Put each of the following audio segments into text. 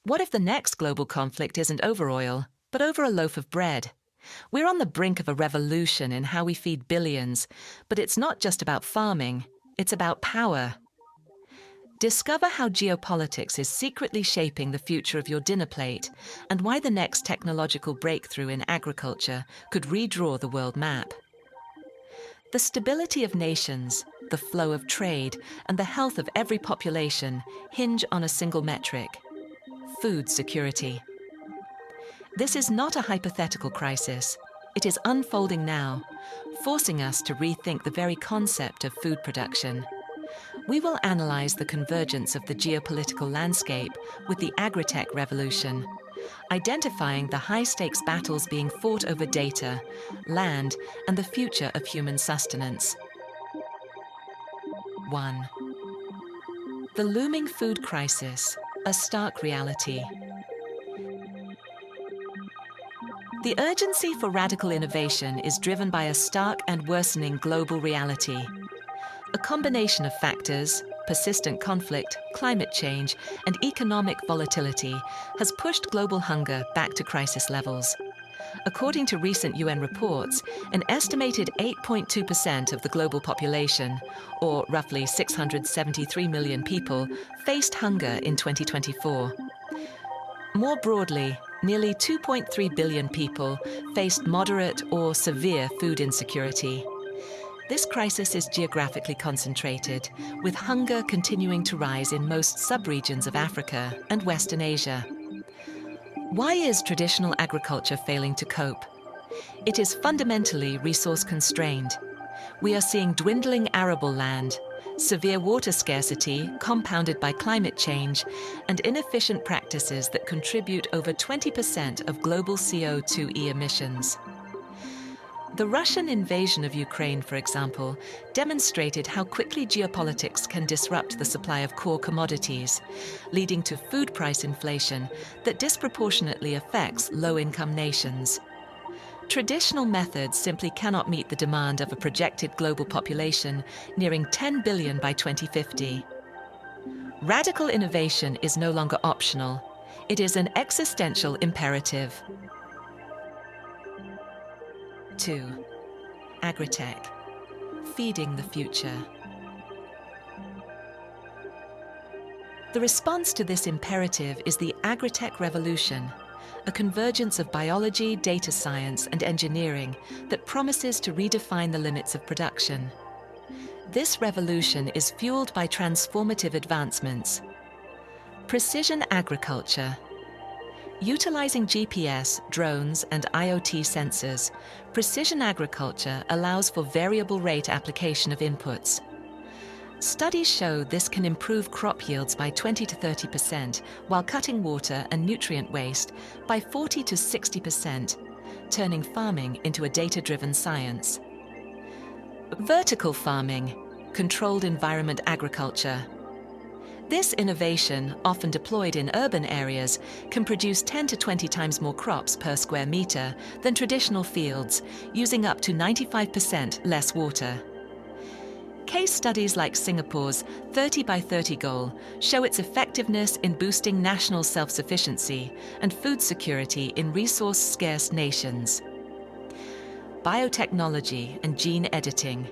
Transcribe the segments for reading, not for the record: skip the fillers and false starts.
What if the next global conflict isn't over oil, but over a loaf of bread? We're on the brink of a revolution in how we feed billions, but it's not just about farming, it's about power. Discover how geopolitics is secretly shaping the future of your dinner plate and why the next technological breakthrough in agriculture could redraw the world map. The stability of nations, the flow of trade, and the health of every population hinge on a single metric: food security. This is not a hypothetical crisis. It is unfolding now, forcing us to rethink the very concept of food production. We will analyze the convergence of the geopolitical landscape with the Agritech revolution, identifying the high-stakes battles being fought over data, land, and the future of human sustenance. 1. The looming food crisis, a stark reality. The urgency for radical innovation is driven by a stark and worsening global reality. A combination of factors, persistent conflict, climate change, and economic volatility has pushed global hunger back to crisis levels. According to recent UN reports, an estimated 8.2% of the global population, or roughly 673 million people, faced hunger in 2024. More broadly, nearly 2.3 billion people faced moderate or severe food insecurity. This crisis is geographically concentrated, with hunger continuing to rise in most subregions of Africa and Western Asia. Why is traditional agriculture failing to cope? It is fundamentally resource constrained. We are seeing dwindling arable land, severe water scarcity compounded by climate change, and inefficient practices that contribute over 20% of global CO2e emissions. The Russian invasion of Ukraine, for example, demonstrated how quickly geopolitics can disrupt the supply of core commodities, leading to food price inflation that disproportionately affects low-income nations. Traditional methods simply cannot meet the demand of a projected global population nearing 10 billion by 2050. Radical innovation is no longer optional. It is an existential imperative. 2. Agritech, feeding the future. The response to this imperative is the Agritech revolution, a convergence of biology, data science, and engineering that promises to redefine the limits of production. This revolution is fueled by transformative advancements. Precision agriculture. Utilizing GPS, drones, and IoT sensors, precision agriculture allows for variable rate application of inputs. Studies show this can improve crop yields by 20 to 30% while cutting water and nutrient waste by 40 to 60%, turning farming into a data-driven science. Vertical farming, controlled environment agriculture. This innovation, often deployed in urban areas, can produce 10 to 20 times more crops per square meter than traditional fields, using up to 95% less water. Case studies like Singapore's 30 by 30 goal show its effectiveness in boosting national self-sufficiency and food security in resource-scarce nations. Biotechnology and gene editing.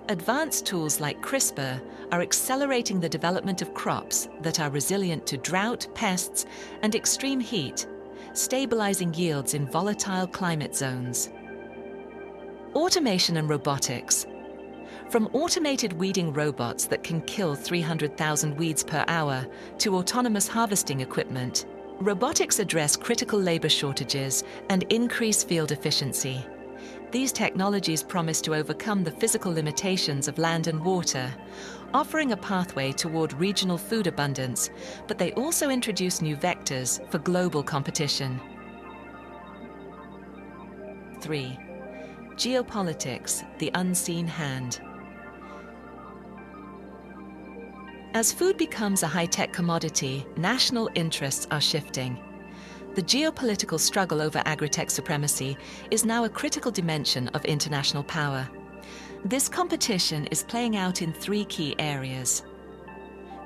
Advanced tools like CRISPR are accelerating the development of crops that are resilient to drought, pests, and extreme heat, stabilizing yields in volatile climate zones. Automation and robotics. From automated weeding robots that can kill 300,000 weeds per hour to autonomous harvesting equipment, robotics address critical labor shortages and increase field efficiency. These technologies promise to overcome the physical limitations of land and water, offering a pathway toward regional food abundance, but they also introduce new vectors for global competition. 3. Geopolitics, the unseen hand. As food becomes a high-tech commodity, national interests are shifting. The geopolitical struggle over agritech supremacy is now a critical dimension of international power. This competition is playing out in 3 key areas: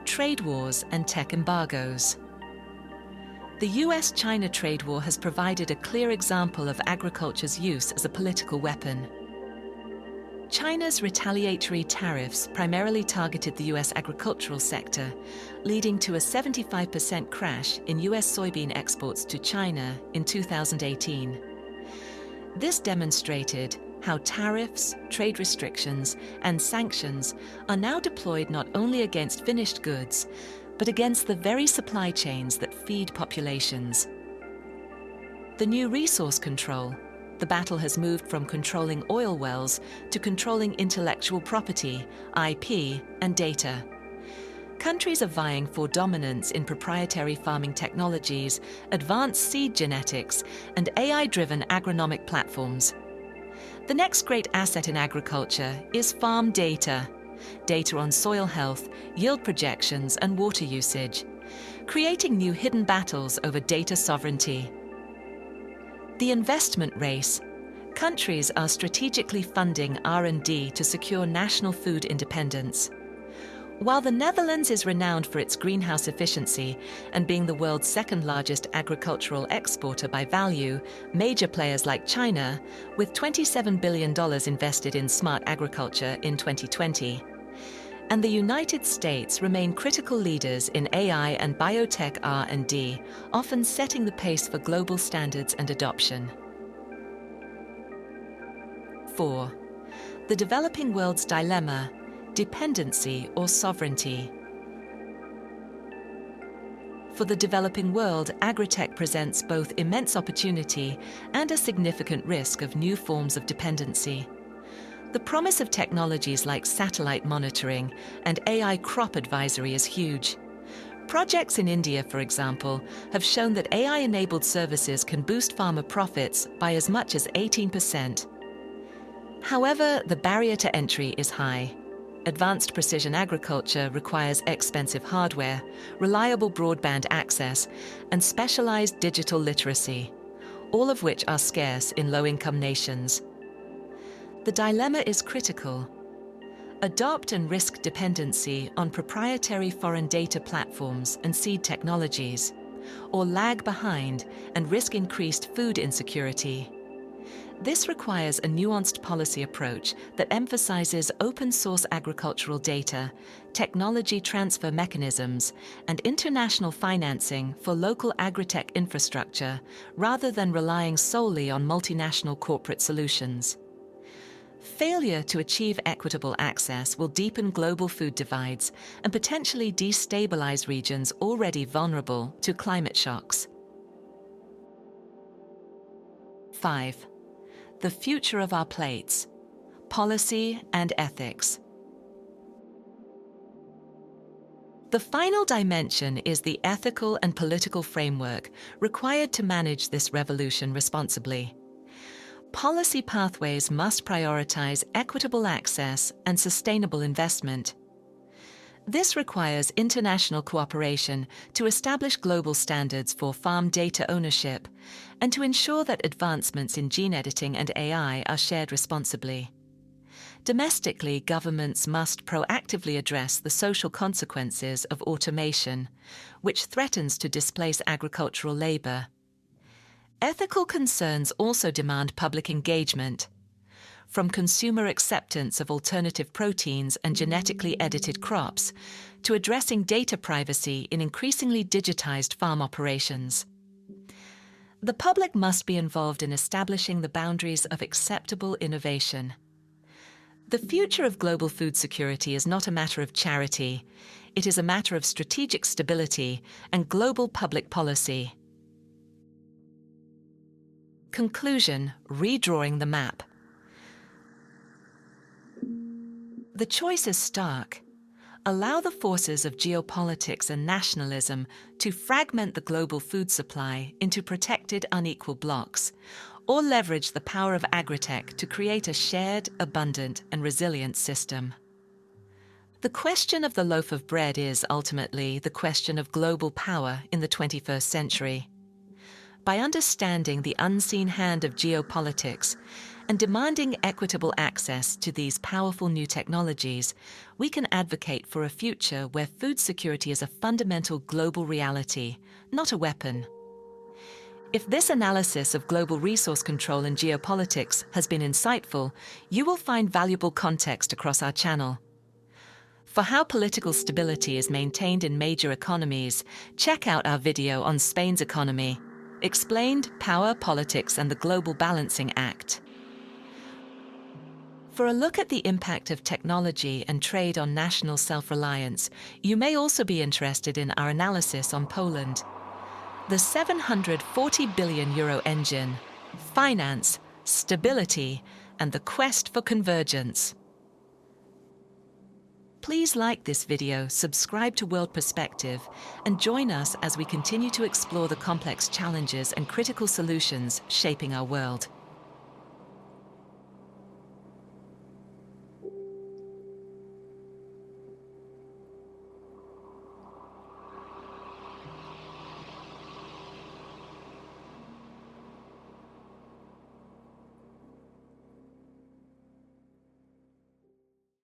trade wars and tech embargoes. The US-China trade war has provided a clear example of agriculture's use as a political weapon. China's retaliatory tariffs primarily targeted the US agricultural sector, leading to a 75% crash in US soybean exports to China in 2018. This demonstrated how tariffs, trade restrictions, and sanctions are now deployed not only against finished goods, but against the very supply chains that feed populations. The new resource control. The battle has moved from controlling oil wells to controlling intellectual property, IP, and data. Countries are vying for dominance in proprietary farming technologies, advanced seed genetics, and AI-driven agronomic platforms. The next great asset in agriculture is farm data. Data on soil health, yield projections, and water usage, creating new hidden battles over data sovereignty. The investment race. Countries are strategically funding R&D to secure national food independence. While the Netherlands is renowned for its greenhouse efficiency and being the world's second-largest agricultural exporter by value, major players like China, with $27 billion invested in smart agriculture in 2020, and the United States remain critical leaders in AI and biotech R&D, often setting the pace for global standards and adoption. 4. The developing world's dilemma: dependency or sovereignty. For the developing world, Agritech presents both immense opportunity and a significant risk of new forms of dependency. The promise of technologies like satellite monitoring and AI crop advisory is huge. Projects in India, for example, have shown that AI-enabled services can boost farmer profits by as much as 18%. However, the barrier to entry is high. Advanced precision agriculture requires expensive hardware, reliable broadband access, and specialized digital literacy, all of which are scarce in low-income nations. The dilemma is critical. Adopt and risk dependency on proprietary foreign data platforms and seed technologies, or lag behind and risk increased food insecurity. This requires a nuanced policy approach that emphasizes open-source agricultural data, technology transfer mechanisms, and international financing for local agritech infrastructure, rather than relying solely on multinational corporate solutions. Failure to achieve equitable access will deepen global food divides and potentially destabilize regions already vulnerable to climate shocks. 5. The future of our plates: policy and ethics. The final dimension is the ethical and political framework required to manage this revolution responsibly. Policy pathways must prioritize equitable access and sustainable investment. This requires international cooperation to establish global standards for farm data ownership and to ensure that advancements in gene editing and AI are shared responsibly. Domestically, governments must proactively address the social consequences of automation, which threatens to displace agricultural labor. Ethical concerns also demand public engagement. From consumer acceptance of alternative proteins and genetically edited crops, to addressing data privacy in increasingly digitized farm operations. The public must be involved in establishing the boundaries of acceptable innovation. The future of global food security is not a matter of charity. It is a matter of strategic stability and global public policy. Conclusion: redrawing the map. The choice is stark. Allow the forces of geopolitics and nationalism to fragment the global food supply into protected, unequal blocks, or leverage the power of Agritech to create a shared, abundant, and resilient system. The question of the loaf of bread is, ultimately, the question of global power in the 21st century. By understanding the unseen hand of geopolitics and demanding equitable access to these powerful new technologies, we can advocate for a future where food security is a fundamental global reality, not a weapon. If this analysis of global resource control and geopolitics has been insightful, you will find valuable context across our channel. For how political stability is maintained in major economies, check out our video on Spain's economy, Explained Power, Politics and the Global Balancing Act. For a look at the impact of technology and trade on national self-reliance, you may also be interested in our analysis on Poland. The €740 billion engine, finance, stability, and the quest for convergence. Please like this video, subscribe to World Perspective, and join us as we continue to explore the complex challenges and critical solutions shaping our world.